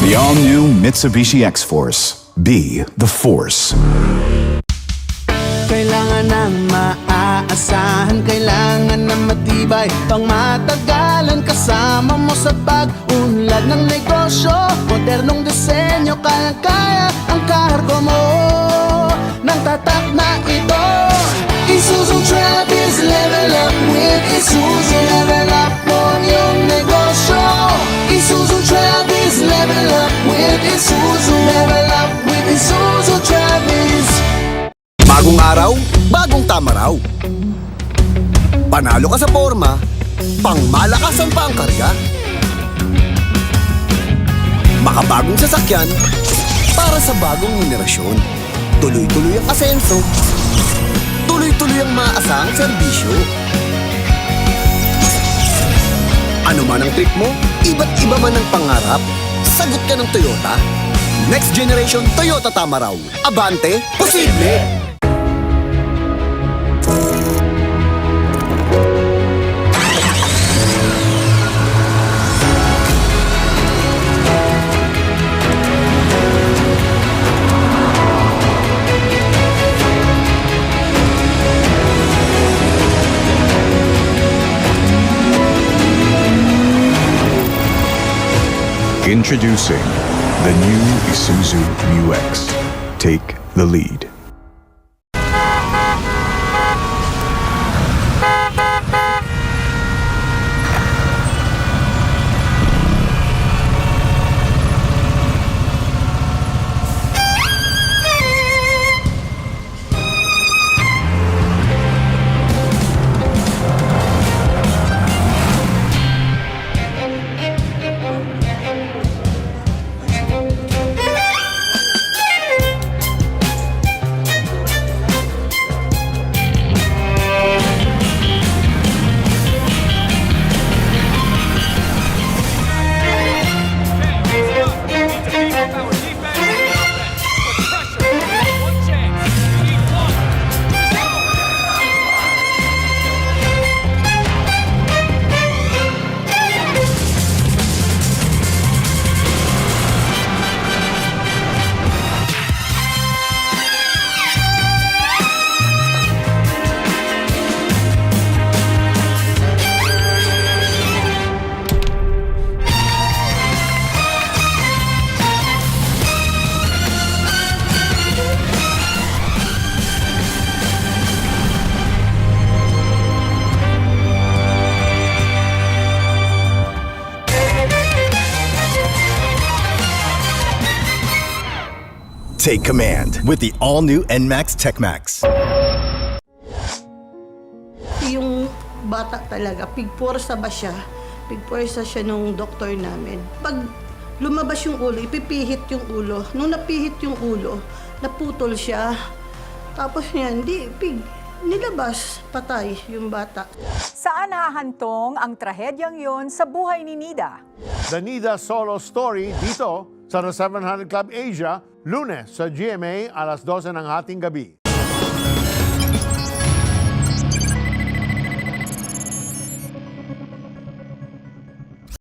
The all-new Mitsubishi X-Force. Be the force. Kailangan ng maaasahan, kailangan ng matibay, pang matagalan kasama mo sa pag-unlad ng negosyo. Modernong disenyo, kayang-kaya ang kargo mo ng tatak na ito. Isuzu Travis, level up with Isuzu. Level up mo yung negosyo. Isuzu Travis, level up with Isuzu. Level up with Isuzu Travis. Bagong araw, bagong tama raw. Panalo ka sa forma, pangmalakasan pa ang karga. Makabagong sasakyan para sa bagong henerasyon. Tuloy-tuloy ang asenso, tuloy-tuloy ang maaasahang serbisyo. Ano man ang trip mo, iba't iba man ang pangarap, sagot ka ng Toyota. Next generation Toyota Tamaraw. Abante, posible! Introducing the new Isuzu Mu-X. Take the lead. Take command with the all-new NMAX TechMax. Yung bata talaga, pigporsa ba siya? Pigporsa siya nung doktor namin. Pag lumabas yung ulo, ipipihit yung ulo. Nung napihit yung ulo, naputol siya. Tapos yan, nilabas, patay yung bata. Saan hahantong ang trahedyang yon sa buhay ni Nida? The Nida Solo Story dito sa The 700 Club Asia, Lunes sa GMA alas 12 ng hating gabi.